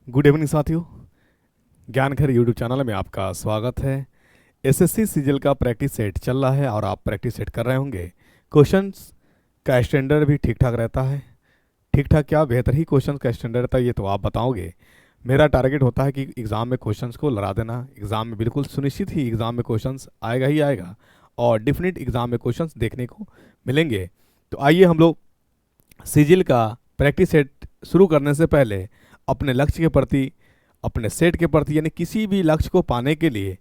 Good evening साथियों। ज्ञान घर यूट्यूब चैनल में आपका स्वागत है। एसएससी सीजीएल का प्रैक्टिस सेट चल रहा है और आप प्रैक्टिस सेट कर रहे होंगे। क्वेश्चंस का स्टैंडर्ड भी ठीक ठाक रहता है। ठीक ठाक क्या, बेहतर ही क्वेश्चंस का स्टैंडर्ड रहता है, ये तो आप बताओगे। मेरा टारगेट होता है कि एग्ज़ाम में क्वेश्चंस को लड़ा देना। एग्ज़ाम में बिल्कुल सुनिश्चित ही एग्ज़ाम में क्वेश्चंस आएगा ही आएगा और डिफिनिट एग्ज़ाम में क्वेश्चंस देखने को मिलेंगे। तो आइए हम लोग सीजीएल का प्रैक्टिस सेट शुरू करने से पहले अपने लक्ष्य के प्रति, अपने सेट के प्रति, यानी किसी भी लक्ष्य को पाने के लिए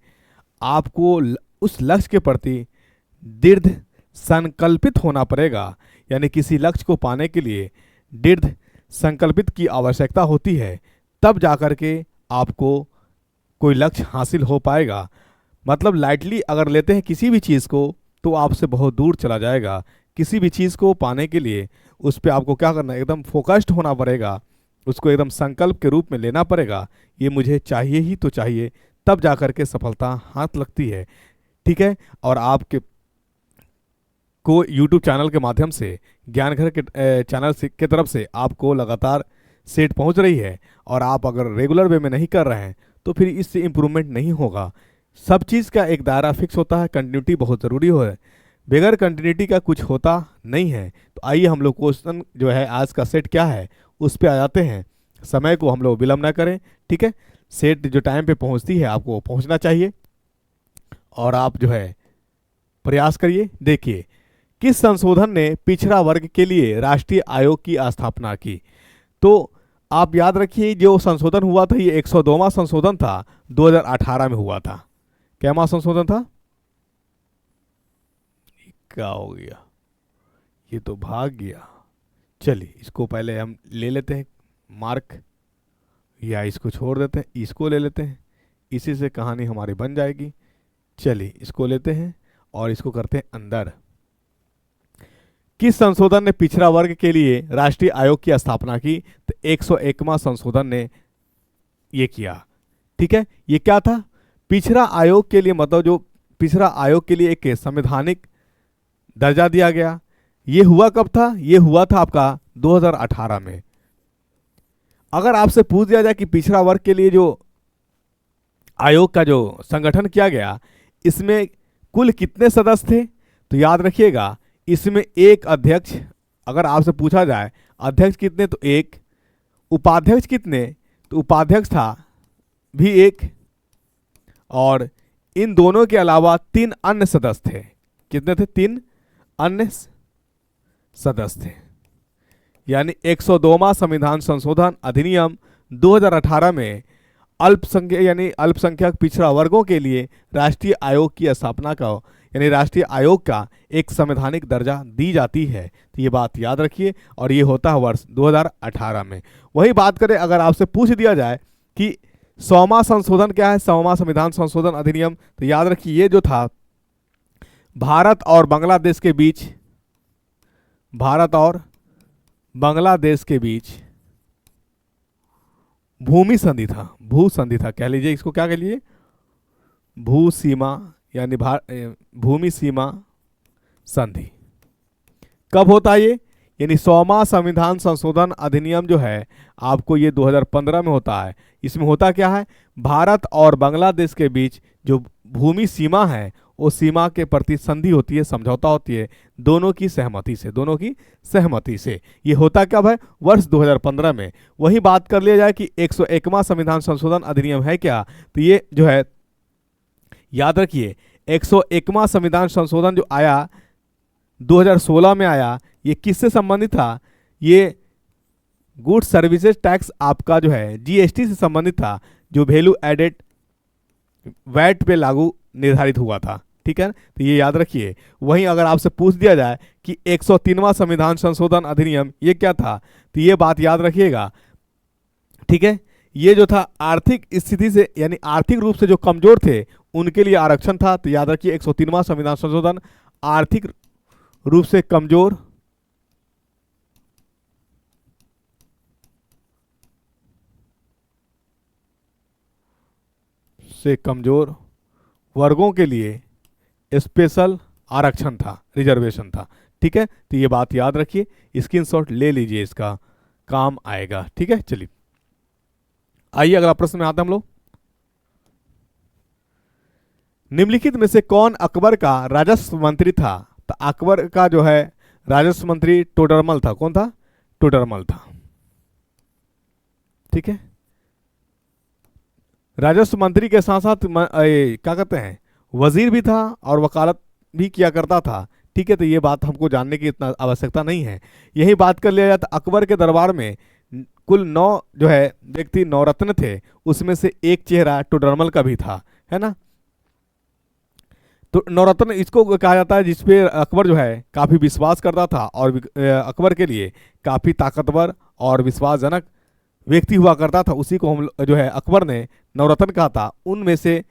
आपको उस लक्ष्य के प्रति दृढ़ संकल्पित होना पड़ेगा। यानी किसी लक्ष्य को पाने के लिए दृढ़ संकल्पित की आवश्यकता होती है, तब जाकर के आपको कोई लक्ष्य हासिल हो पाएगा। मतलब लाइटली अगर लेते हैं किसी भी चीज़ को तो आपसे बहुत दूर चला जाएगा। किसी भी चीज़ को पाने के लिए उस पर आपको क्या करना है, एकदम फोकस्ड होना पड़ेगा, उसको एकदम संकल्प के रूप में लेना पड़ेगा। ये मुझे चाहिए ही तो चाहिए, तब जाकर के सफलता हाथ लगती है। ठीक है। और आपके को यूट्यूब चैनल के माध्यम से, ज्ञान घर के चैनल के तरफ से आपको लगातार सेट पहुंच रही है और आप अगर रेगुलर वे में नहीं कर रहे हैं तो फिर इससे इम्प्रूवमेंट नहीं होगा। सब चीज़ का एक दायरा फिक्स होता है, कंटिन्यूटी बहुत ज़रूरी है। बगैर कंटिन्यूटी का कुछ होता नहीं है। तो आइए हम लोग क्वेश्चन जो है आज का सेट क्या है उस पर आ जाते हैं। समय को हम लोग विलंब ना करें। ठीक है। सेट जो टाइम पे पहुंचती है आपको पहुंचना चाहिए और आप जो है प्रयास करिए। देखिए, किस संशोधन ने पिछड़ा वर्ग के लिए राष्ट्रीय आयोग की स्थापना की। तो आप याद रखिए, जो संशोधन हुआ था ये 102वां संशोधन था, 2018 में हुआ था। क्या संशोधन था? क्या हो गया, ये तो भाग गया। चलिए इसको पहले हम ले लेते हैं मार्क, या इसको छोड़ देते हैं, इसको ले लेते हैं, इसी से कहानी हमारी बन जाएगी। चलिए इसको लेते हैं और इसको करते हैं अंदर। किस संशोधन ने पिछड़ा वर्ग के लिए राष्ट्रीय आयोग की स्थापना की? तो 101वां संशोधन ने ये किया। ठीक है। ये क्या था? पिछड़ा आयोग के लिए, मतलब जो पिछड़ा आयोग के लिए एक संवैधानिक दर्जा दिया गया। ये हुआ कब था? ये हुआ था आपका 2018 में। अगर आपसे पूछ दिया जाए कि पिछड़ा वर्ग के लिए जो आयोग का जो संगठन किया गया, इसमें कुल कितने सदस्य थे, तो याद रखिएगा इसमें एक अध्यक्ष, अगर आपसे पूछा जाए अध्यक्ष कितने तो एक, उपाध्यक्ष कितने तो उपाध्यक्ष था भी एक, और इन दोनों के अलावा 3 अन्य सदस्य थे। कितने थे? 3 अन्य सदस्य थे। यानी 102वां संविधान संशोधन अधिनियम 2018 में अल्पसंख्यक यानी अल्पसंख्यक पिछड़ा वर्गों के लिए राष्ट्रीय आयोग की स्थापना का, यानी राष्ट्रीय आयोग का एक संवैधानिक दर्जा दी जाती है। तो ये बात याद रखिए, और ये होता है वर्ष 2018 में। वही बात करें, अगर आपसे पूछ दिया जाए कि 100वां संशोधन क्या है, 100वां संविधान संशोधन अधिनियम, तो याद रखिए ये जो था भारत और बांग्लादेश के बीच, भारत और बांग्लादेश के बीच भूमि संधि था, भू संधि था, कह लीजिए इसको, क्या कह लीजिए, भू सीमा, यानी भूमि सीमा संधि। कब होता है ये? यानी 100वां संविधान संशोधन अधिनियम जो है आपको ये 2015 में होता है। इसमें होता क्या है, भारत और बांग्लादेश के बीच जो भूमि सीमा है वो सीमा के प्रति संधि होती है, समझौता होती है, दोनों की सहमति से, दोनों की सहमति से। ये होता कब है? वर्ष 2015 में। वही बात कर लिया जाए कि 101वां संविधान संशोधन अधिनियम है क्या, तो ये जो है याद रखिए 101वां संविधान संशोधन जो आया 2016 में आया, ये किससे संबंधित था? ये गुड्स सर्विसेज टैक्स आपका जो है जीएसटी से संबंधित था, जो वैल्यू एडेड वैट पे लागू निर्धारित हुआ था। ठीक है, तो ये याद रखिए। वहीं अगर आपसे पूछ दिया जाए कि 103वां संविधान संशोधन अधिनियम ये क्या था, तो ये बात याद रखिएगा। ठीक है, ये जो था आर्थिक स्थिति से, यानी आर्थिक रूप से जो कमजोर थे उनके लिए आरक्षण था। तो याद रखिए 103वां संविधान संशोधन आर्थिक रूप से कमजोर वर्गों के लिए स्पेशल आरक्षण था, रिजर्वेशन था। ठीक है, तो ये बात याद रखिए, स्क्रीनशॉट ले लीजिए, इसका काम आएगा। ठीक है, चलिए आइए अगला प्रश्न में आते हैं हम लोग। निम्नलिखित में से कौन अकबर का राजस्व मंत्री था? तो अकबर का जो है राजस्व मंत्री टोडरमल था। कौन था? टोडरमल था। ठीक है, राजस्व मंत्री के साथ साथ क्या कहते हैं, वजीर भी था और वकालत भी किया करता था। ठीक है, तो ये बात हमको जानने की इतना आवश्यकता नहीं है। यही बात कर लिया जाए तो अकबर के दरबार में कुल 9 जो है व्यक्ति नवरत्न थे, उसमें से एक चेहरा टोडरमल का भी था, है ना। तो नवरत्न इसको कहा जाता है जिसपे अकबर जो है काफ़ी विश्वास करता था और अकबर के लिए काफ़ी ताकतवर और विश्वासजनक व्यक्ति हुआ करता था। उसी को हम जो है अकबर ने नवरत्न कहा था। उनमें से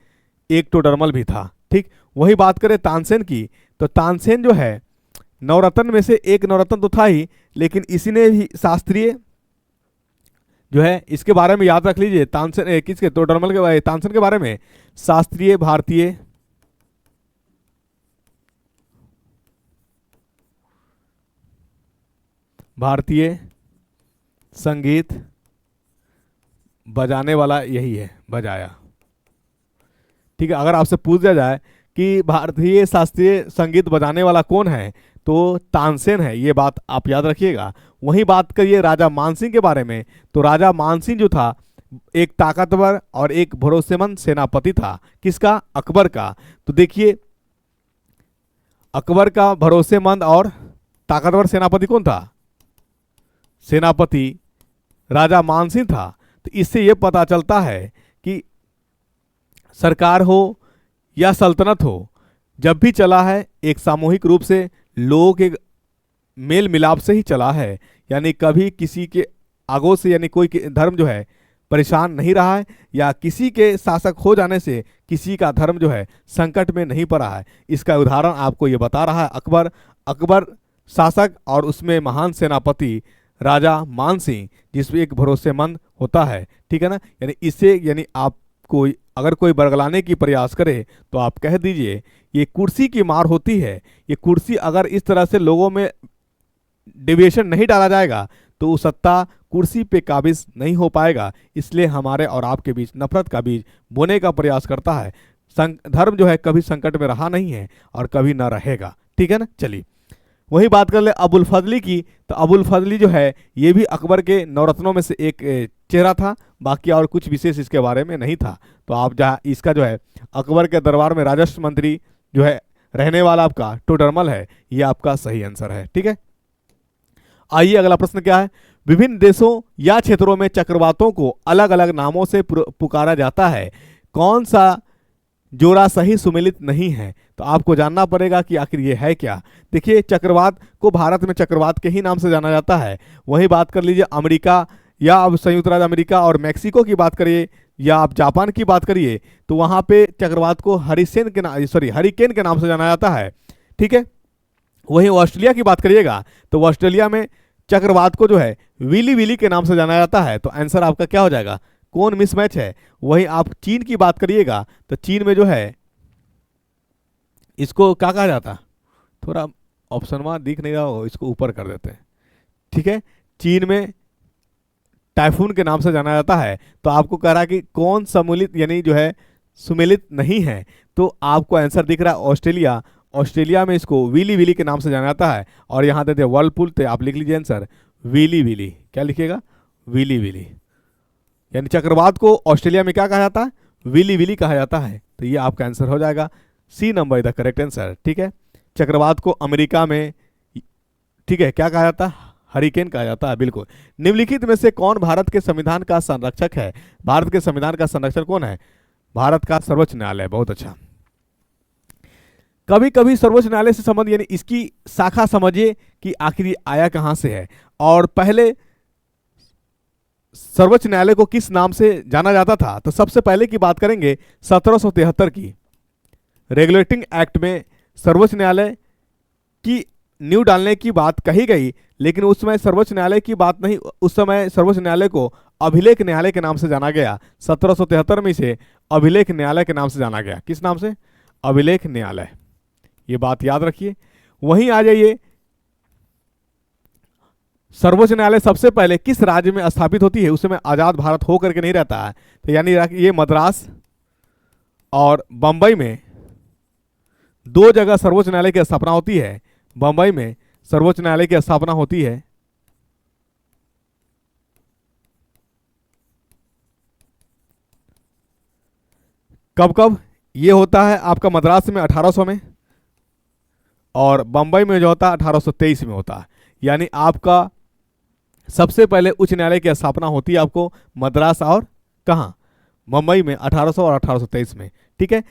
एक टोडरमल भी था। ठीक, वही बात करें तानसेन की, तो तानसेन जो है नवरत्न में से एक नवरत्न तो था ही, लेकिन इसी ने भी शास्त्रीय जो है इसके बारे में याद रख लीजिए। तानसेन किसके, टोडरमल के, तानसेन के बारे में शास्त्रीय भारतीय संगीत बजाने वाला यही है, बजाया। ठीक है, अगर आपसे पूछ दिया जाए कि भारतीय शास्त्रीय संगीत बजाने वाला कौन है, तो तानसेन है, ये बात आप याद रखिएगा। वही बात करिए राजा मानसिंह के बारे में, तो राजा मानसिंह जो था एक ताकतवर और एक भरोसेमंद सेनापति था। किसका? अकबर का। तो देखिए अकबर का भरोसेमंद और ताकतवर सेनापति कौन था? सेनापति राजा मानसिंह था। तो इससे यह पता चलता है कि सरकार हो या सल्तनत हो, जब भी चला है एक सामूहिक रूप से लोगों के मेल मिलाप से ही चला है। यानी कभी किसी के आगों से यानी कोई धर्म जो है परेशान नहीं रहा है, या किसी के शासक हो जाने से किसी का धर्म जो है संकट में नहीं पड़ा है। इसका उदाहरण आपको ये बता रहा है अकबर। अकबर शासक और उसमें महान सेनापति राजा मानसिंह, जिसमें एक भरोसेमंद होता है। ठीक है ना, यानी इससे यानी आप कोई अगर कोई बरगलाने की प्रयास करे तो आप कह दीजिए ये कुर्सी की मार होती है। ये कुर्सी अगर इस तरह से लोगों में डेविएशन नहीं डाला जाएगा तो वो सत्ता कुर्सी पे काबिज नहीं हो पाएगा। इसलिए हमारे और आपके बीच नफरत का बीज बोने का प्रयास करता है। धर्म जो है कभी संकट में रहा नहीं है और कभी ना रहेगा। ठीक है ना, चलिए वही बात कर ले अबुल फजली की। तो अबुल फजली जो है ये भी अकबर के नवरत्नों में से एक चेहरा था, बाकी और कुछ विशेष इसके बारे में नहीं था। तो आप जहाँ इसका जो है अकबर के दरबार में राजस्व मंत्री जो है रहने वाला आपका टोडरमल है, ये आपका सही आंसर है। ठीक है, आइए अगला प्रश्न क्या है। विभिन्न देशों या क्षेत्रों में चक्रवातों को अलग अलग नामों से पुकारा जाता है, कौन सा जोड़ा सही सुमेलित नहीं है? तो आपको जानना पड़ेगा कि आखिर ये है क्या। देखिए चक्रवात को भारत में चक्रवात के ही नाम से जाना जाता है। वही बात कर लीजिए अमेरिका या अब संयुक्त राज्य अमेरिका और मैक्सिको की बात करिए या आप जापान की बात करिए, तो वहाँ पे चक्रवात को हरिकेन के नाम से जाना जाता है। ठीक है, वहीं ऑस्ट्रेलिया की बात करिएगा तो ऑस्ट्रेलिया में चक्रवात को जो है विली विली के नाम से जाना जाता है। तो आंसर आपका क्या हो जाएगा? कौन मिसमैच है? वहीं आप चीन की बात करिएगा तो चीन में जो है इसको क्या कहा जाता, थोड़ा ऑप्शन वहाँ दिख नहीं रहा हो, इसको ऊपर कर देते हैं। ठीक है, चीन में टाइफून के नाम से जाना जाता है। तो आपको कह रहा है कि कौन सम्मिलित यानी जो है सुमेलित नहीं है, तो आपको आंसर दिख रहा है ऑस्ट्रेलिया। ऑस्ट्रेलिया में इसको विली विली के नाम से जाना जाता है। और यहाँ देते वर्लपूल, तो आप लिख लीजिए आंसर विली विली। क्या लिखिएगा? Willy willy. यानी चक्रवात को ऑस्ट्रेलिया में क्या कहा जाता है? विली विली कहा जाता है। तो ये आपका आंसर हो जाएगा, C number is the correct answer. ठीक है, चक्रवात को अमेरिका में ठीक है क्या कहा जाता है? हरिकेन कहा जाता है। बिल्कुल। निम्नलिखित में से कौन भारत के संविधान का संरक्षक है? भारत के संविधान का संरक्षक कौन है? भारत का सर्वोच्च न्यायालय। बहुत अच्छा। कभी कभी सर्वोच्च न्यायालय से संबंध यानी इसकी शाखा समझिए कि आखिर ये आया कहां से है। और पहले सर्वोच्च न्यायालय को किस नाम से जाना जाता था? तो सबसे पहले की बात करेंगे 1773 की। रेगुलेटिंग एक्ट में सर्वोच्च न्यायालय की नींव डालने की बात कही गई, लेकिन उस समय सर्वोच्च न्यायालय की बात नहीं, उस समय सर्वोच्च न्यायालय को अभिलेख न्यायालय के नाम से जाना गया। 1773 में इसे अभिलेख न्यायालय के नाम से जाना गया। किस नाम से? अभिलेख न्यायालय। ये बात याद रखिए। वहीं आ जाइए सर्वोच्च न्यायालय सबसे पहले किस राज्य में स्थापित होती है? उस समय आजाद भारत हो करके नहीं रहता है, तो यानी ये मद्रास और बंबई में दो जगह सर्वोच्च न्यायालय की स्थापना होती है। बंबई में सर्वोच्च न्यायालय की स्थापना होती है कब कब? ये होता है आपका मद्रास में 1800 में, और बंबई में जो होता है 1823 में होता है। यानी आपका सबसे पहले उच्च न्यायालय की स्थापना होती है आपको मद्रास और कहाँ? मुंबई में 1800 और 1823 में। ठीक है,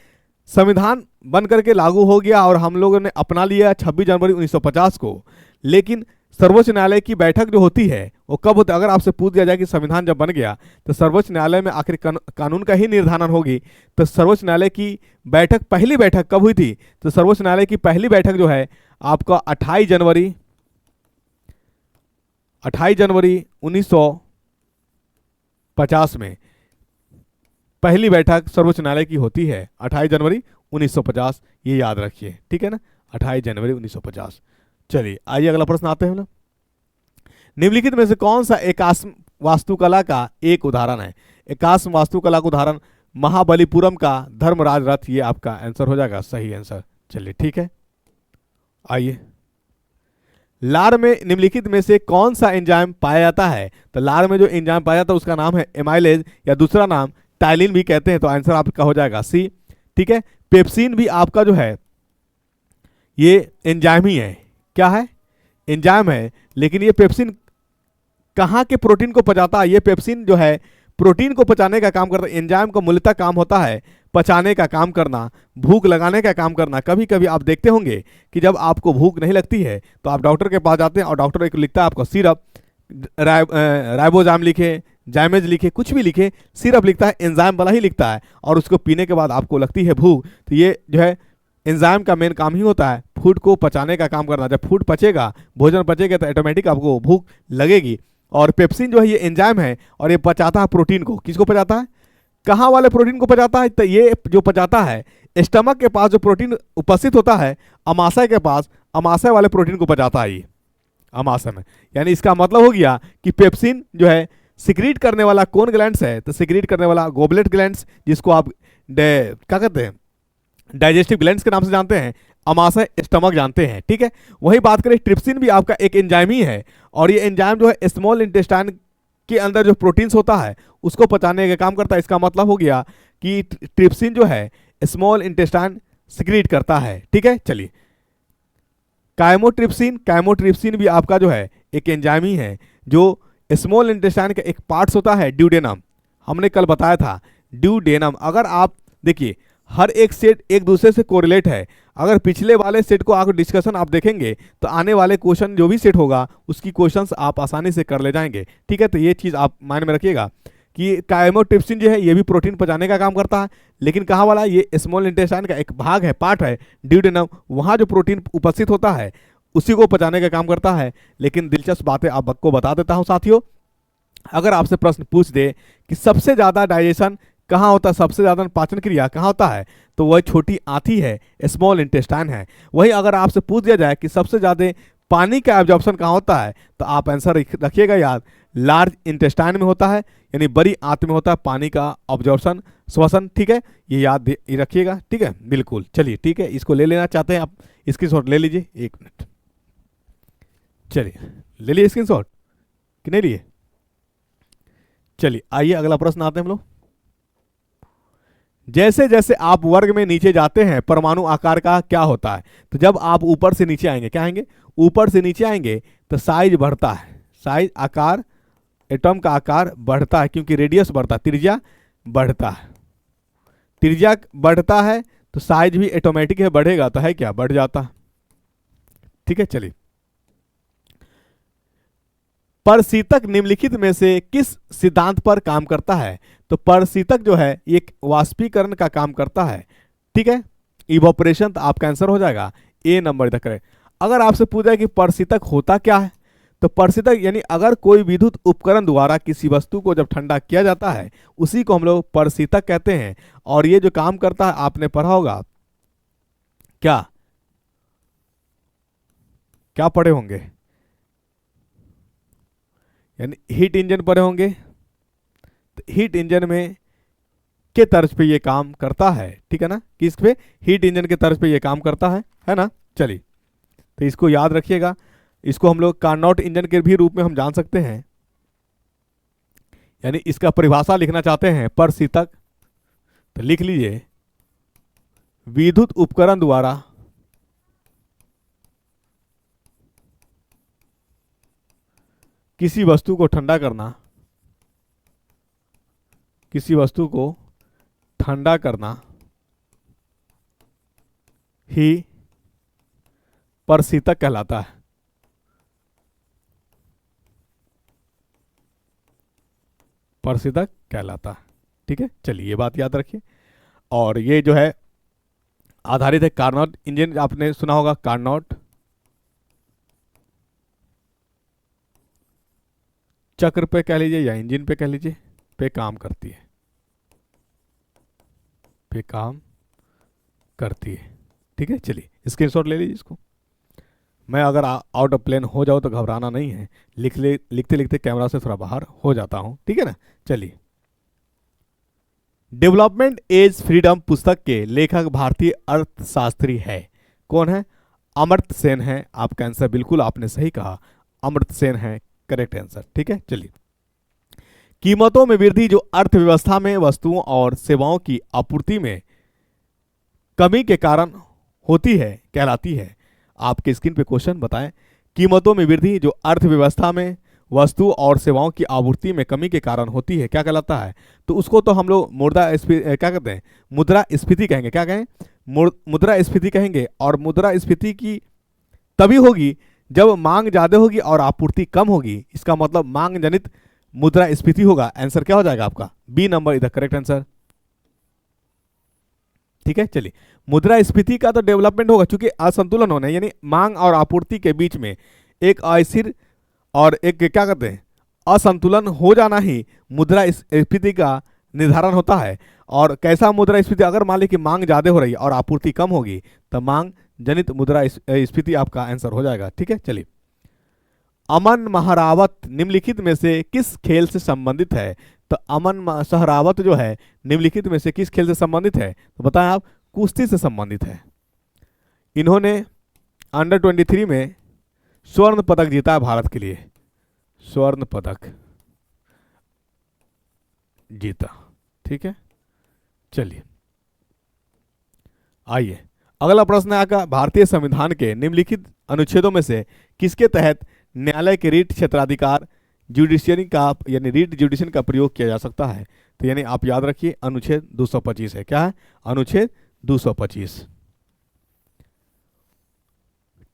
संविधान बन करके लागू हो गया और हम लोगों ने अपना लिया 26 जनवरी 1950 को। लेकिन सर्वोच्च न्यायालय की बैठक जो होती है वो कब होता है? अगर आपसे पूछ दिया जाए कि संविधान जब बन गया तो सर्वोच्च न्यायालय में आखिर कानून का ही निर्धारण होगी, तो सर्वोच्च न्यायालय की बैठक, पहली बैठक कब हुई थी? तो सर्वोच्च न्यायालय की पहली बैठक जो है आपका 28 जनवरी 1950 में पहली बैठक सर्वोच्च न्यायालय की होती है, 28 जनवरी 1950, ये याद रखिए। ठीक है ना, 28 जनवरी 1950। चलिए आइए अगला प्रश्न आते हैं हम लोग। निम्नलिखित में से कौन सा एकाश्म वास्तुकला का एक उदाहरण है? एकाश्म वास्तुकला का उदाहरण महाबलीपुरम का धर्मराज रथ, ये आपका आंसर हो जाएगा, सही आंसर। चलिए ठीक है, आइए। लार में निम्नलिखित में से कौन सा एंजाइम पाया जाता है? तो लार में जो एंजाइम पाया जाता है उसका नाम है एमाइलेज, या दूसरा नाम टाइलिन भी कहते हैं, तो आंसर आपका हो जाएगा सी। ठीक है, पेप्सिन भी आपका जो है ये एंजाइम ही है। क्या है? एंजाइम है, लेकिन ये पेप्सिन कहाँ के प्रोटीन को पचाता है? ये पेप्सिन जो है प्रोटीन को पचाने का काम करता है। एंजाइम का मूलतः काम होता है पचाने का काम करना, भूख लगाने का काम करना। कभी कभी आप देखते होंगे कि जब आपको भूख नहीं लगती है तो आप डॉक्टर के पास जाते हैं और डॉक्टर एक लिखता है आपको सिरप, राइबोजाम लिखे, जाइमेज लिखे, कुछ भी लिखे, सिरप लिखता है, एंजाइम वाला ही लिखता है, और उसको पीने के बाद आपको लगती है भूख। तो ये जो है एंजाइम का मेन काम ही होता है फूड को पचाने का काम करना। जब फूड पचेगा, भोजन पचेगा, तो ऑटोमेटिक आपको भूख लगेगी। और पेप्सिन जो है ये एंजाइम है और ये पचाता है प्रोटीन को। किसको पचाता है? कहाँ वाले प्रोटीन को पचाता है? तो ये जो पचाता है स्टमक के पास जो प्रोटीन उपस्थित होता है अमाशय के पास, अमाशय वाले प्रोटीन को पचाता है ये अमाशय में। यानी इसका मतलब हो गया कि पेप्सिन जो है सिक्रीट करने वाला कौन ग्लैंड्स है? तो सिक्रीट करने वाला गोबलेट ग्लैंड्स, जिसको आप क्या कहते हैं, डाइजेस्टिव ग्लैंड्स के नाम से जानते हैं, अमाशय स्टमक जानते हैं। ठीक है, वही बात करें, ट्रिप्सिन भी आपका एक एंजाइम ही है, और ये एंजाइम जो है स्मॉल इंटेस्टाइन के अंदर जो प्रोटीन्स होता है उसको पचाने का काम करता है। इसका मतलब हो गया कि ट्रिप्सिन जो है स्मॉल इंटेस्टाइन सिक्रीट करता है। ठीक है, चलिए काइमोट्रिप्सिन, काइमोट्रिप्सिन भी आपका जो है एक एंजाइम ही है जो स्मॉल इंटेस्टाइन का एक पार्ट्स होता है, ड्यूडेनम। हमने कल बताया था ड्यूडेनम। अगर आप देखिए हर एक सेट एक दूसरे से कोरिलेट है। अगर पिछले वाले सेट को आप डिस्कशन आप देखेंगे तो आने वाले क्वेश्चन जो भी सेट होगा उसकी क्वेश्चंस आप आसानी से कर ले जाएंगे। ठीक है, तो ये चीज़ आप माइंड में रखिएगा कि काइमोट्रिप्सिन जो है ये भी प्रोटीन पचाने का काम करता है, लेकिन कहाँ वाला? ये स्मॉल इंटेस्टाइन का एक भाग है, पार्ट है ड्यूडेनम, वहाँ जो प्रोटीन उपस्थित होता है उसी को पचाने का काम करता है। लेकिन दिलचस्प बातें आपको बता देता हूँ साथियों, अगर आपसे प्रश्न पूछ दे कि सबसे ज़्यादा डाइजेशन कहाँ होता है, सबसे ज़्यादा पाचन क्रिया कहाँ होता है, तो वह छोटी आंती है, स्मॉल इंटेस्टाइन है। वही अगर आपसे पूछ दिया जाए कि सबसे ज़्यादा पानी का एब्जॉर्प्शन कहाँ होता है, तो आप आंसर रखिएगा याद, लार्ज इंटेस्टाइन में होता है, यानी बड़ी आंत में होता है पानी का ऑब्जॉर्प्शन, श्वसन। ठीक है, ये याद रखिएगा। ठीक है, बिल्कुल। चलिए ठीक है, इसको ले लेना चाहते हैं आप, स्क्रीनशॉट ले लीजिए, 1 मिनट। चलिए ले लिए स्क्रीनशॉट कि नहीं लिए? चलिए आइए अगला प्रश्न आते हैं हम लोग। जैसे जैसे आप वर्ग में नीचे जाते हैं परमाणु आकार का क्या होता है? तो जब आप ऊपर से नीचे आएंगे, क्या आएंगे? ऊपर से नीचे आएंगे तो साइज बढ़ता है, साइज आकार, एटम का आकार बढ़ता है, क्योंकि रेडियस बढ़ता है, त्रिज्या बढ़ता है, त्रिज्या बढ़ता है तो साइज भी ऑटोमेटिक है बढ़ेगा, तो है क्या? बढ़ जाता है। ठीक है, चलिए परशीतक निम्नलिखित में से किस सिद्धांत पर काम करता है? तो परशीतक जो है एक वाष्पीकरण का काम करता है। ठीक है, इवोपरेशन, तो आपका आंसर हो जाएगा ए नंबर तक है। अगर आपसे पूछा कि परशीतक होता क्या है, तो परशीतक यानी अगर कोई विद्युत उपकरण द्वारा किसी वस्तु को जब ठंडा किया जाता है उसी को हम लोग परशीतक कहते हैं। और ये जो काम करता है आपने पढ़ा होगा, क्या क्या पढ़े होंगे? यानी हीट इंजन पढ़े होंगे, तो हीट इंजन में के तर्ज पे ये काम करता है, ठीक है ना, किस पे, हीट इंजन के तर्ज पे ये काम करता है ना। चलिए, तो इसको याद रखिएगा। इसको हम लोग कार्नोट इंजन के भी रूप में हम जान सकते हैं, यानी इसका परिभाषा लिखना चाहते हैं प्रशीतक, तो लिख लीजिए विद्युत उपकरण द्वारा किसी वस्तु को ठंडा करना, किसी वस्तु को ठंडा करना ही प्रशीतक कहलाता है। प्रशीतक कहलाता है, ठीक है। चलिए, ये बात याद रखिए। और ये जो है आधारित है कार्नोट इंजन, आपने सुना होगा कार्नोट चक्र पे कह लीजिए या इंजन पे कह लीजिए, पे काम करती है, पे काम करती है, ठीक है। चलिए, स्क्रीनशॉट ले लीजिए इसको। मैं अगर आउट ऑफ प्लेन हो जाऊँ तो घबराना नहीं है, लिखते लिखते कैमरा से थोड़ा बाहर हो जाता हूँ, ठीक है ना। चलिए, डेवलपमेंट एज फ्रीडम पुस्तक के लेखक भारतीय अर्थशास्त्री है, कौन है? अमर्त्य सेन है। आपका आंसर बिल्कुल आपने सही कहा, अमर्त्य सेन है करेक्ट आंसर, ठीक है। चलिए, कीमतों में वृद्धि जो अर्थव्यवस्था में वस्तुओं और सेवाओं की आपूर्ति में कमी के कारण होती है कहलाती है। आपके स्क्रीन पे क्वेश्चन बताएं, कीमतों में वृद्धि जो अर्थव्यवस्था में वस्तु और सेवाओं की आपूर्ति में कमी के कारण होती है क्या कहलाता है? तो उसको तो हम लोग क्या कहते हैं, मुद्रास्फीति कहेंगे। क्या कहें? मुद्रास्फीति कहेंगे। और मुद्रास्फीति की तभी होगी जब मांग ज्यादा होगी और आपूर्ति कम होगी, इसका मतलब मांग जनित मुद्रास्फीति होगा। आंसर क्या हो जाएगा आपका? B number is the correct answer, ठीक है। चलिए, मुद्रास्फीति का तो डेवलपमेंट होगा क्योंकि असंतुलन होना, यानी मांग और आपूर्ति के बीच में एक अस्थिर और एक क्या कहते हैं असंतुलन हो जाना ही मुद्रास्फीति का निर्धारण होता है। और कैसा मुद्रास्फीति? अगर मान ली कि मांग ज्यादा हो रही है और आपूर्ति कम होगी तो मांग जनित मुद्रास्फीति आपका आंसर हो जाएगा, ठीक है। चलिए, अमन महरावत निम्नलिखित में से किस खेल से संबंधित है? तो अमन सहरावत जो है निम्नलिखित में से किस खेल से संबंधित है? तो बताएं आप। कुश्ती से संबंधित है। इन्होंने अंडर 23 में स्वर्ण पदक जीता है भारत के लिए, स्वर्ण पदक जीता, ठीक है। चलिए, आइए अगला प्रश्न है आपका, भारतीय संविधान के निम्नलिखित अनुच्छेदों में से किसके तहत न्यायालय के रीट क्षेत्राधिकार जुडिशियरी का यानी रीट जुडिशन का प्रयोग किया जा सकता है? तो यानी आप याद रखिए अनुच्छेद 225 है। क्या है? अनुच्छेद 225,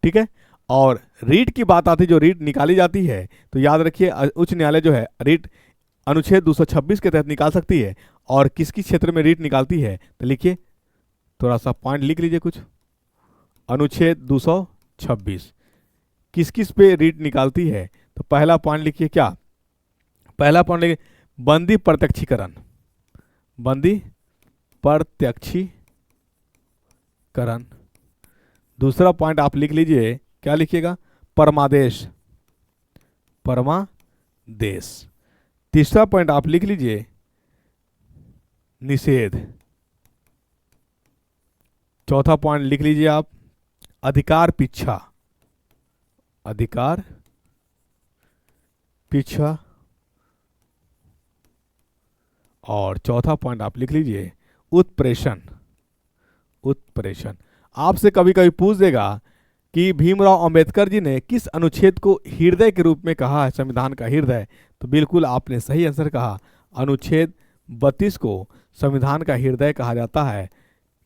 ठीक है। और रीट की बात आती है, जो रीट निकाली जाती है, तो याद रखिए उच्च न्यायालय जो है रीट अनुच्छेद 226 के तहत निकाल सकती है। और किस किस क्षेत्र में रीट निकालती है? तो लिखिए, थोड़ा सा पॉइंट लिख लीजिए कुछ। अनुच्छेद 226 किस किस पे रीट निकालती है? तो पहला पॉइंट लिखिए, क्या पहला पॉइंट लिखिए? बंदी प्रत्यक्षीकरण, बंदी प्रत्यक्षीकरण। दूसरा पॉइंट आप लिख लीजिए, क्या लिखिएगा? परमादेश, परमादेश। तीसरा पॉइंट आप लिख लीजिए निषेध। चौथा पॉइंट लिख लीजिए आप अधिकार पीछा, अधिकार पीछा। और चौथा पॉइंट आप लिख लीजिए उत्प्रेषण, उत्प्रेषण। आपसे कभी कभी पूछ देगा कि भीमराव अंबेडकर जी ने किस अनुच्छेद को हृदय के रूप में कहा है, संविधान का हृदय? तो बिल्कुल आपने सही आंसर कहा, अनुच्छेद 32 को संविधान का हृदय कहा जाता है।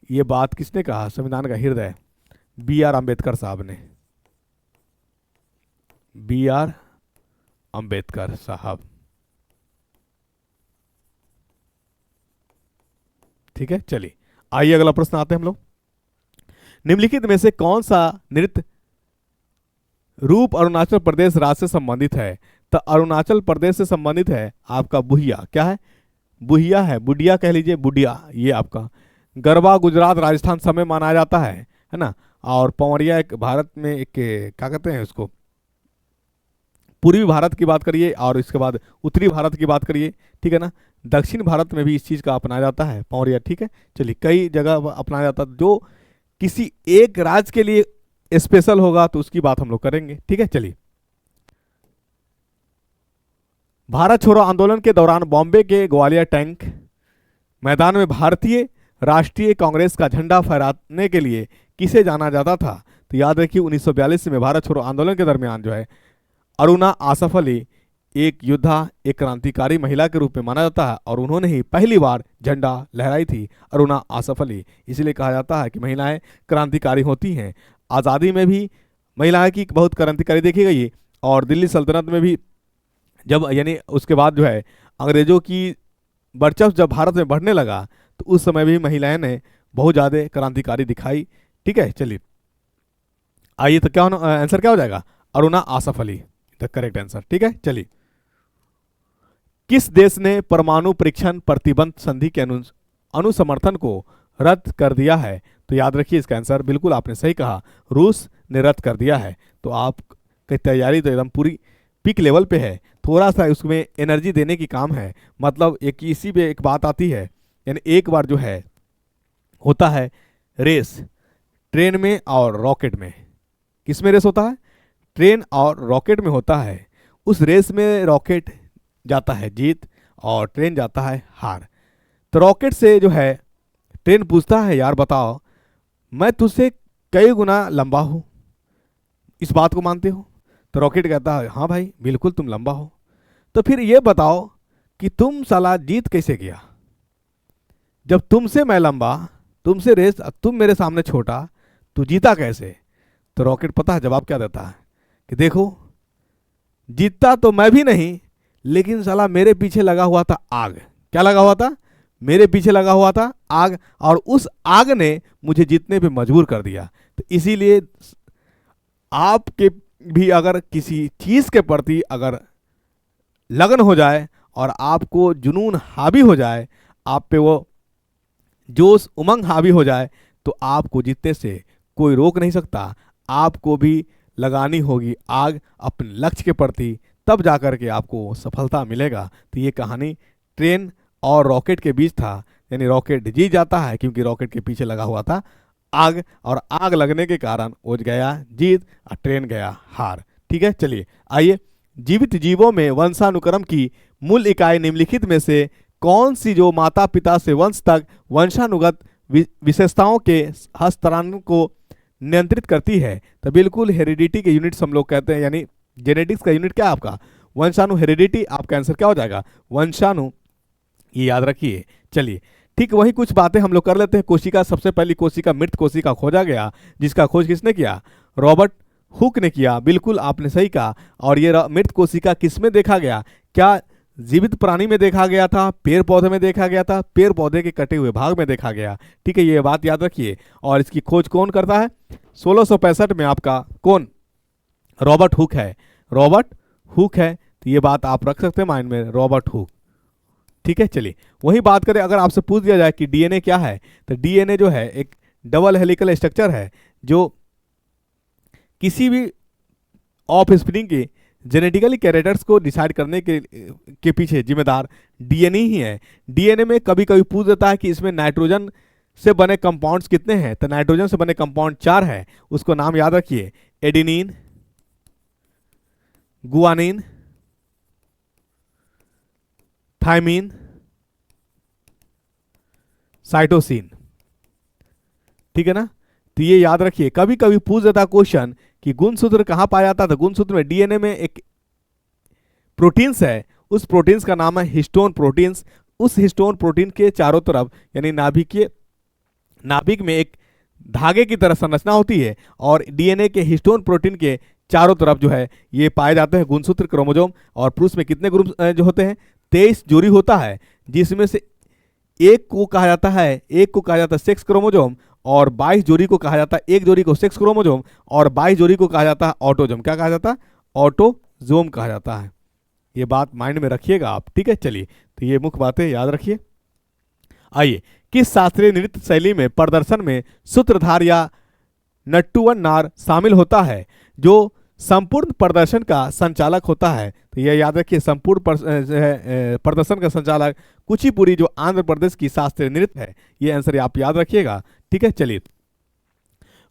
ये बात किसने कहा संविधान का हृदय? बी.आर. अंबेडकर साहब ने, बी.आर. अंबेडकर साहब, ठीक है। चलिए, आइए अगला प्रश्न आते हैं हम लोग। निम्नलिखित में से कौन सा नृत्य रूप अरुणाचल प्रदेश राज्य से संबंधित है? तो अरुणाचल प्रदेश से संबंधित है आपका बुढ़िया। क्या है? बुढ़िया है, बुढ़िया कह लीजिए, बुढ़िया। ये आपका गरबा गुजरात राजस्थान समय माना जाता है ना। और पवरिया एक भारत में एक क्या कहते हैं उसको, पूर्वी भारत की बात करिए और इसके बाद उत्तरी भारत की बात करिए, ठीक है ना। दक्षिण भारत में भी इस चीज़ का अपनाया जाता है पौरिया, ठीक है। चलिए, कई जगह अपनाया जाता है, जो किसी एक राज्य के लिए स्पेशल होगा तो उसकी बात हम लोग करेंगे, ठीक है। चलिए, भारत छोड़ो आंदोलन के दौरान बॉम्बे के ग्वालियर टैंक मैदान में भारतीय राष्ट्रीय कांग्रेस का झंडा फहराने के लिए किसे जाना जाता था? तो याद रखिए 1942 में भारत छोड़ो आंदोलन के दरमियान जो है अरुणा आसफ अली एक योद्धा, एक क्रांतिकारी महिला के रूप में माना जाता है और उन्होंने ही पहली बार झंडा लहराई थी, अरुणा आसफ अली। इसलिए कहा जाता है कि महिलाएं क्रांतिकारी होती हैं। आज़ादी में भी महिलाएं की बहुत क्रांतिकारी देखी गई और दिल्ली सल्तनत में भी, जब यानी उसके बाद जो है अंग्रेजों की वर्चस्व जब भारत में बढ़ने लगा तो उस समय भी महिलाएं ने बहुत ज़्यादा क्रांतिकारी दिखाई, ठीक है। चलिए, आइए तो क्या आंसर क्या हो जाएगा? Aruna Asaf Ali the correct answer, ठीक है। चलिए, किस देश ने परमाणु परीक्षण प्रतिबंध संधि के अनुसमर्थन को रद्द कर दिया है? तो याद रखिए इसका आंसर बिल्कुल आपने सही कहा, रूस ने रद्द कर दिया है। तो आपकी तैयारी तो एकदम पूरी पीक लेवल पे है, थोड़ा सा उसमें एनर्जी देने की काम है। मतलब एक इसी पे एक बात आती है, यानी एक बार जो है होता है रेस ट्रेन में और रॉकेट में। किस में रेस होता है? ट्रेन और रॉकेट में होता है। उस रेस में रॉकेट जाता है जीत और ट्रेन जाता है हार। तो रॉकेट से जो है ट्रेन पूछता है, यार बताओ मैं तुझसे कई गुना लंबा हूँ, इस बात को मानते हो? तो रॉकेट कहता है, हाँ भाई बिल्कुल तुम लंबा हो। तो फिर ये बताओ कि तुम साला जीत कैसे गया? जब तुमसे मैं लंबा, तुमसे रेस, तुम मेरे सामने छोटा, तू जीता कैसे? तो रॉकेट पता है जवाब क्या देता है कि देखो, जीतता तो मैं भी नहीं, लेकिन साला मेरे पीछे लगा हुआ था आग। क्या लगा हुआ था? मेरे पीछे लगा हुआ था आग, और उस आग ने मुझे जीतने पे मजबूर कर दिया। तो इसीलिए आपके भी अगर किसी चीज़ के प्रति अगर लगन हो जाए और आपको जुनून हावी हो जाए, आप पे वो जोश उमंग हावी हो जाए, तो आपको जीतने से कोई रोक नहीं सकता। आपको भी लगानी होगी आग अपने लक्ष्य के प्रति, तब जाकर के आपको सफलता मिलेगा। तो ये कहानी ट्रेन और रॉकेट के बीच था, यानी रॉकेट जीत जाता है क्योंकि रॉकेट के पीछे लगा हुआ था आग, और आग लगने के कारण वो गया जीत और ट्रेन गया हार, ठीक है। चलिए, आइए, जीवित जीवों में वंशानुक्रम की मूल इकाई निम्नलिखित में से कौन सी जो माता पिता से वंश तक वंशानुगत विशेषताओं के हस्तांतरण को नियंत्रित करती है? तो बिल्कुल हेरिडिटी के यूनिट्स हम लोग कहते हैं, यानी जेनेटिक्स का यूनिट क्या है आपका? वंशाणु। हेरिडिटी आपका आंसर क्या हो जाएगा? वंशाणु, ये याद रखिए। चलिए, ठीक वही कुछ बातें हम लोग कर लेते हैं। कोशिका, सबसे पहली कोशिका मृत कोशिका खोजा गया, जिसका खोज किसने किया? रॉबर्ट हुक ने किया। बिल्कुल आपने सही कहा। और ये मृत कोशिका किस में देखा गया? क्या जीवित प्राणी में देखा गया था? पेड़ पौधे में देखा गया था? पेड़ पौधे के कटे हुए भाग में देखा गया, ठीक है। ये बात याद रखिए। और इसकी खोज कौन करता है? 1665 में आपका कौन? रॉबर्ट हुक है। रॉबर्ट हुक है, तो ये बात आप रख सकते हैं माइंड में, रॉबर्ट हुक, ठीक है। चलिए, वही बात करें, अगर आपसे पूछ दिया जाए कि डीएनए क्या है, तो डीएनए जो है एक डबल हेलिकल स्ट्रक्चर है, जो किसी भी ऑफ स्प्रिंग के जेनेटिकली कैरेक्टर्स को डिसाइड करने के पीछे जिम्मेदार डीएनए ही है। डीएनए में कभी कभी पूछ देता है कि इसमें नाइट्रोजन से बने कंपाउंड्स कितने हैं, तो नाइट्रोजन से बने कंपाउंड 4 है। उसको नाम याद रखिए, एडेनिन, गुआनिन, थाइमिन, साइटोसिन, ठीक है ना। तो ये याद रखिए, कभी कभी पूछ देता क्वेश्चन कि गुणसूत्र कहाँ पाया जाता था? गुणसूत्र में डीएनए में एक प्रोटीन्स है, उस प्रोटीन्स का नाम है हिस्टोन प्रोटीन्स। उस हिस्टोन प्रोटीन के चारों तरफ, यानी नाभिक में एक धागे की तरह संरचना होती है, और डीएनए के हिस्टोन प्रोटीन के चारों तरफ जो है ये पाए जाते हैं गुणसूत्र क्रोमोसोम। और पुरुष में कितने ग्रुप जो होते हैं? 23 जोड़ी होता है, जिसमें से एक को कहा जाता है सेक्स क्रोमोसोम, और 22 जोड़ी को कहा जाता है, एक जोड़ी को सेक्स क्रोमोसोम और 22 जोड़ी को कहा जाता है ऑटोजोम। क्या कहा जाता है? ऑटोजोम कहा जाता है। ये बात माइंड में रखिएगा आप, ठीक है। चलिए, तो ये मुख्य बातें याद रखिए। आइए, किस शास्त्रीय नृत्य शैली में प्रदर्शन में सूत्रधार या नट्टुवन नार शामिल होता है? जो संपूर्ण प्रदर्शन का संचालक होता है? तो यह याद रखिए, संपूर्ण प्रदर्शन का संचालक कुचिपुड़ी, जो आंध्र प्रदेश की शास्त्रीय नृत्य है। ये आंसर आप याद रखिएगा, ठीक है। चलिए,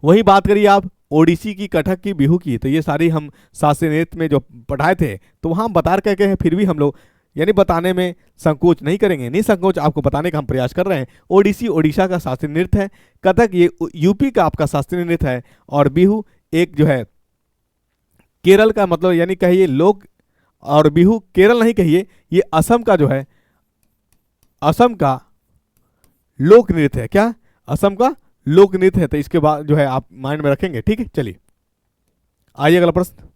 वही बात करिए आप ओडिसी की, कथक की, बिहू की, तो ये सारी हम शास्त्रीय नृत्य में जो पढ़ाए थे, तो वहाँ हम बता करके हैं, फिर भी हम लोग यानी बताने में संकोच नहीं करेंगे, नहीं संकोच, आपको बताने का हम प्रयास कर रहे हैं। ओडिसी ओडिशा का शास्त्रीय नृत्य है, कथक ये यूपी का आपका शास्त्रीय नृत्य है, और बिहू एक जो है केरल का, मतलब यानी कहिए लोक, और बिहू केरल नहीं कहिए, ये असम का जो है, असम का लोक नृत्य है। क्या? असम का लोक नृत्य है। तो इसके बाद जो है आप माइंड में रखेंगे, ठीक है। चलिए, आइए अगला प्रश्न।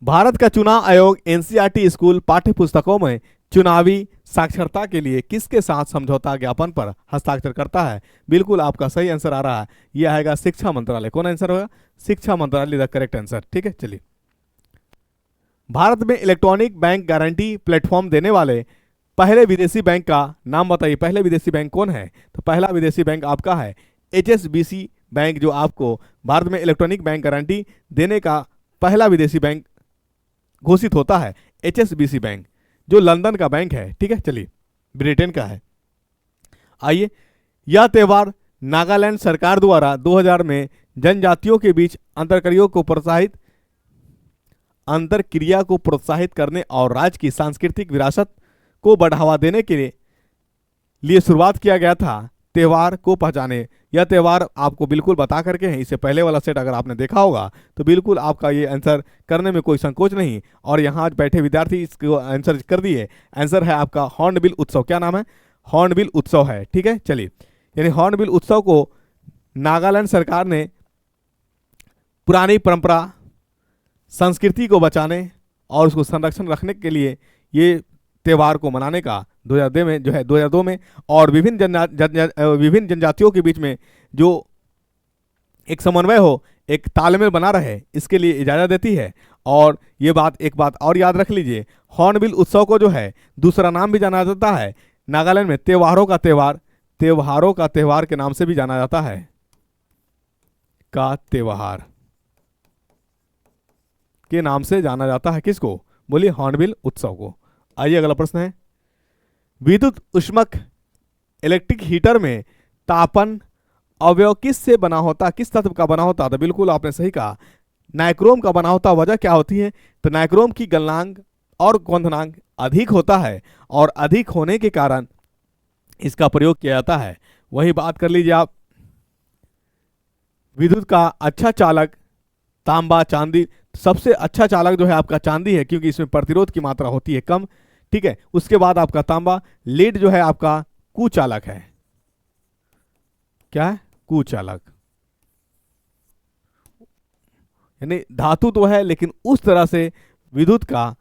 भारत का चुनाव आयोग एनसीईआरटी स्कूल पाठ्य पुस्तकों में चुनावी साक्षरता के लिए किसके साथ समझौता ज्ञापन पर हस्ताक्षर करता है? बिल्कुल आपका सही आंसर आ रहा है, यह आएगा शिक्षा मंत्रालय। कौन आंसर होगा? शिक्षा मंत्रालय द करेक्ट आंसर, ठीक है। चलिए, भारत में इलेक्ट्रॉनिक बैंक गारंटी प्लेटफॉर्म देने वाले पहले विदेशी बैंक का नाम बताइए। पहले विदेशी बैंक कौन है? तो पहला विदेशी बैंक आपका है एचएसबीसी बैंक, जो आपको भारत में इलेक्ट्रॉनिक बैंक गारंटी देने का पहला विदेशी बैंक घोषित होता है, एचएसबीसी बैंक, जो लंदन का बैंक है, ठीक है। चलिए, ब्रिटेन का है। आइए, यह त्यौहार नागालैंड सरकार द्वारा 2000 में जनजातियों के बीच अंतरक्रिया को प्रोत्साहित करने और राज्य की सांस्कृतिक विरासत को बढ़ावा देने के लिए शुरुआत किया गया था। त्यौहार को पहचाने, यह त्यौहार आपको बिल्कुल बता करके हैं, इससे पहले वाला सेट अगर आपने देखा होगा तो बिल्कुल आपका ये आंसर करने में कोई संकोच नहीं। और यहाँ बैठे विद्यार्थी इसको आंसर कर दिए। आंसर है आपका हॉर्नबिल उत्सव। क्या नाम है? हॉर्नबिल उत्सव है, ठीक है। चलिए, यानी हॉर्नबिल उत्सव को नागालैंड सरकार ने पुरानी परंपरा संस्कृति को बचाने और उसको संरक्षण रखने के लिए ये त्यौहार को मनाने का 2002 में जो है 2002 में, और विभिन्न जनजातियों के बीच में जो एक समन्वय हो, एक तालमेल बना रहे, इसके लिए इजाज़त देती है। और ये बात, एक बात और याद रख लीजिए, हॉर्नबिल उत्सव को जो है दूसरा नाम भी जाना जाता है नागालैंड में, त्योहारों का त्यौहार के नाम से भी जाना जाता है। का त्यौहार के नाम से जाना जाता है किसको? बोलिए, हॉर्नबिल उत्सव को। आइए अगला प्रश्न है, विद्युत ऊष्मक इलेक्ट्रिक हीटर में तापन अवयव किस से बना होता, किस तत्व का बना होता? तो बिल्कुल आपने सही कहा, नाइक्रोम का बना होता। वजह क्या होती है? तो नाइक्रोम की गलनांक और क्वथनांक अधिक होता है, और अधिक होने के कारण इसका प्रयोग किया जाता है। वही बात कर लीजिए आप, विद्युत का अच्छा चालक तांबा, चांदी, सबसे अच्छा चालक जो है आपका चांदी है, क्योंकि इसमें प्रतिरोध की मात्रा होती है कम, ठीक है। उसके बाद आपका तांबा। लीड जो है आपका कुचालक है। क्या है? कुचालक, यानी धातु तो है लेकिन उस तरह से विद्युत का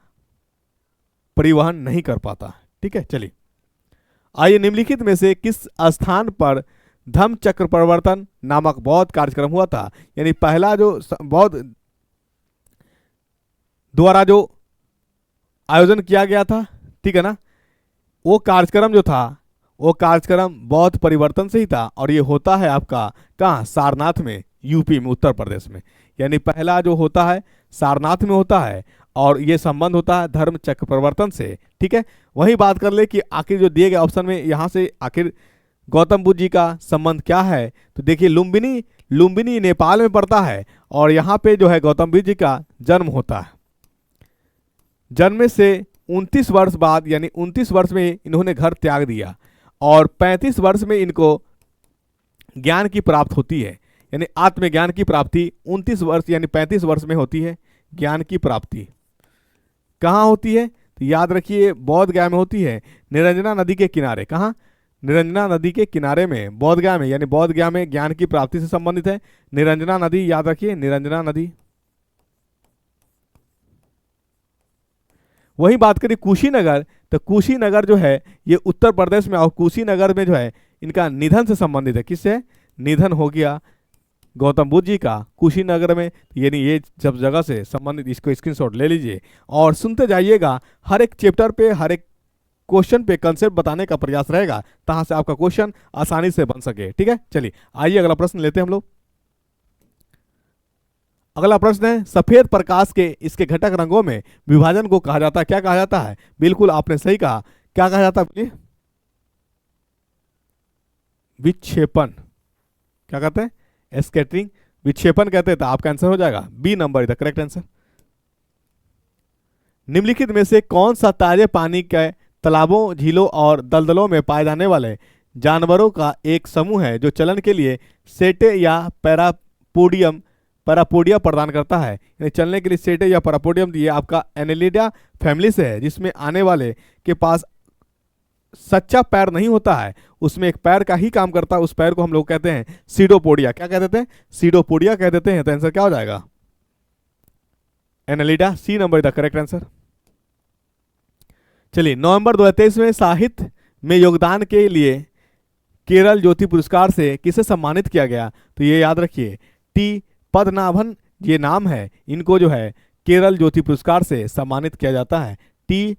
परिवहन नहीं कर पाता, ठीक है। चलिए, आइए, निम्नलिखित में से किस स्थान पर धम्म चक्र प्रवर्तन नामक बौद्ध कार्यक्रम हुआ था? यानी पहला जो बौद्ध द्वारा जो आयोजन किया गया था, ठीक है ना, वो कार्यक्रम जो था, वो कार्यक्रम बौद्ध परिवर्तन से ही था, और ये होता है आपका कहाँ? सारनाथ में, यूपी में, उत्तर प्रदेश में। यानी पहला जो होता है सारनाथ में होता है, और ये संबंध होता है धर्म चक्र प्रवर्तन से, ठीक है। वही बात कर ले कि आखिर जो दिए गए ऑप्शन में यहाँ से आखिर गौतम बुद्ध जी का संबंध क्या है? तो देखिए, लुम्बिनी नेपाल में पड़ता है, और यहाँ पे जो है गौतम बुद्ध जी का जन्म होता है। जन्म से 29 वर्ष बाद, यानी 29 वर्ष में इन्होंने घर त्याग दिया, और 35 वर्ष में इनको ज्ञान की प्राप्त होती है, यानी आत्मज्ञान की प्राप्ति 29 वर्ष यानी 35 वर्ष में होती है। ज्ञान की प्राप्ति कहाँ होती है? तो याद रखिए, बोध गया में होती है, निरंजना नदी के किनारे। कहाँ? निरंजना नदी के किनारे में, बोध गया में, यानी बोध गया में ज्ञान की प्राप्ति से संबंधित है निरंजना नदी। याद रखिए, निरंजना नदी। वही बात करिए कुशीनगर, तो कुशीनगर जो है ये उत्तर प्रदेश में, और कुशीनगर में जो है इनका निधन से संबंधित है। किससे निधन हो गया? गौतम बुद्ध जी का कुशीनगर में। यानी ये सब जगह से संबंधित, इसको स्क्रीनशॉट ले लीजिए और सुनते जाइएगा। हर एक चैप्टर पे, हर एक क्वेश्चन पे कंसेप्ट बताने का प्रयास रहेगा, तहाँ से आपका क्वेश्चन आसानी से बन सके, ठीक है। चलिए, आइए अगला प्रश्न लेते हैं हम लोग। अगला प्रश्न है, सफेद प्रकाश के इसके घटक रंगों में विभाजन को कहा जाता है, क्या कहा जाता है? बिल्कुल आपने सही कहा, क्या कहा जाता है? बोलिए। विक्षेपण। क्या कहते हैं? स्कैटरिंग, विक्षेपण कहते हैं। तो आपका आंसर हो जाएगा B number, the correct answer. निम्नलिखित में से कौन सा ताजे पानी के तालाबों, झीलों और दलदलों में पाए जाने वाले जानवरों का एक समूह है जो चलन के लिए सेटे या पैरापोडिया प्रदान करता है? यानी चलने के लिए सेटे या पैरापोडियम, ये आपका एनेलिडा फैमिली से है, जिसमें आने वाले के पास सच्चा पैर नहीं होता है, उसमें एक पैर का ही काम करता है। उस पैर को हम लोग कहते हैं सीडोपोडिया। क्या कहते हैं? सीडोपोडिया कह देते हैं। तो आंसर क्या हो जाएगा? Annelida, C number the correct answer. चलिए, नवंबर 2023 में साहित्य में योगदान के लिए केरल ज्योति पुरस्कार से किसे सम्मानित किया गया? तो ये याद रखिए, टी पद्मनाभन ये नाम है, इनको जो है केरल ज्योति पुरस्कार से सम्मानित किया जाता है। टी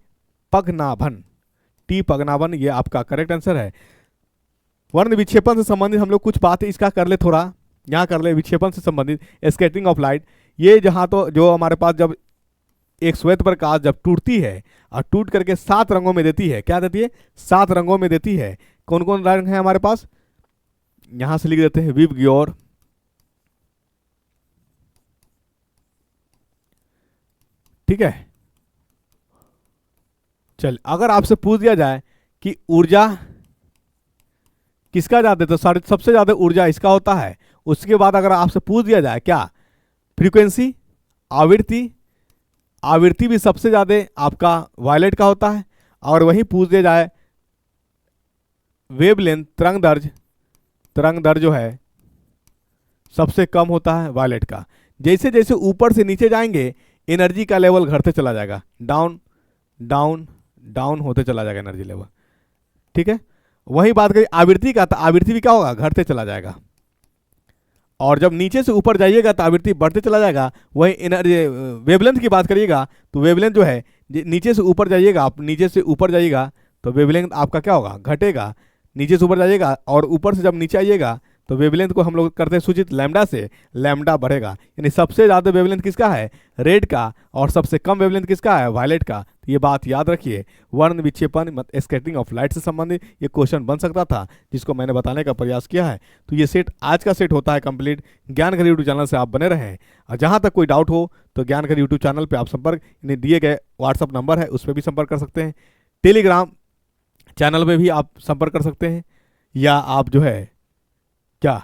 पद्मनाभन ये आपका करेक्ट आंसर है। वर्ण विक्षेपण से संबंधित हम लोग कुछ बातें इसका कर ले, थोड़ा यहाँ कर ले। विक्षेपण से संबंधित स्कैटरिंग ऑफ लाइट, ये जहाँ तो जो हमारे पास जब एक श्वेत प्रकाश जब टूटती है और टूट करके 7 रंगों में देती है, क्या देती है? 7 रंगों में देती है। कौन कौन रंग है हमारे पास? यहां से लिख देते हैं विबग्योर, ठीक है। चल, अगर आपसे पूछ दिया जाए कि ऊर्जा किसका ज्यादा, तो सबसे ज्यादा ऊर्जा इसका होता है। उसके बाद अगर आपसे पूछ दिया जाए क्या, फ्रीक्वेंसी, आवृत्ति भी सबसे ज्यादा आपका वायलेट का होता है। और वहीं पूछ दिया जाए वेवलेंथ, तरंग दर्ज जो है सबसे कम होता है वायलेट का। जैसे जैसे ऊपर से नीचे जाएंगे एनर्जी का लेवल घटते चला जाएगा, डाउन डाउन डाउन होते चला जाएगा एनर्जी लेवल, ठीक है। वही बात करिए आवृत्ति का, तो आवृत्ति भी क्या होगा? घटते चला जाएगा। और जब नीचे से ऊपर जाइएगा तो आवृत्ति बढ़ते चला जाएगा। वही एनर्जी वेवलेंथ की बात करिएगा तो वेवलेंथ जो है नीचे से ऊपर जाइएगा, आप नीचे से ऊपर जाइएगा तो वेवलेंथ आपका क्या होगा? घटेगा। नीचे से ऊपर जाइएगा और ऊपर से जब नीचे आइएगा तो वेवलेंथ को हम लोग करते हैं सूचित लैम्डा से, लैम्डा बढ़ेगा। यानी सबसे ज़्यादा वेवलेंथ किसका है? रेड का। और सबसे कम वेवलेंथ किसका है? वायलेट का। तो ये बात याद रखिए। वर्ण विक्षेपण स्कैटरिंग ऑफ लाइट से संबंधित ये क्वेश्चन बन सकता था, जिसको मैंने बताने का प्रयास किया है। तो ये सेट आज का सेट होता है कंप्लीट। ज्ञान घर यूट्यूब चैनल से आप बने रहें, और जहाँ तक कोई डाउट हो तो ज्ञान घर यूट्यूब चैनल पर आप संपर्क, दिए गए व्हाट्सअप नंबर है उस पर भी संपर्क कर सकते हैं। टेलीग्राम चैनल में भी आप संपर्क कर सकते हैं, या आप जो है क्या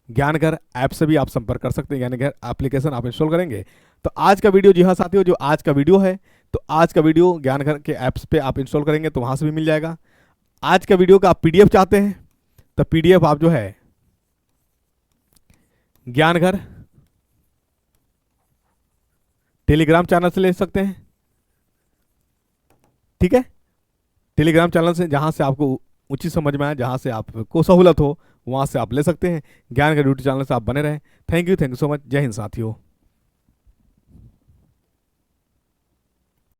ज्ञानघर ऐप से भी आप संपर्क कर सकते हैं। ज्ञानघर एप्लीकेशन आप इंस्टॉल करेंगे तो आज का वीडियो, जी हाँ साथियों, जो आज का वीडियो है तो आज का वीडियो ज्ञानघर के ऐप्स पे आप इंस्टॉल करेंगे तो वहाँ से भी मिल जाएगा। आज का वीडियो का आप पीडीएफ चाहते हैं तो पीडीएफ आप जो है ज्ञानघर टेलीग्राम चैनल से ले सकते हैं, ठीक है। टेलीग्राम चैनल से जहाँ से आपको उचित समझ में आए, जहाँ से आपको सहूलत हो वहाँ से आप ले सकते हैं। ज्ञान का यूट्यूब चैनल से आप बने रहें। Thank you so much. जय हिंद साथियों।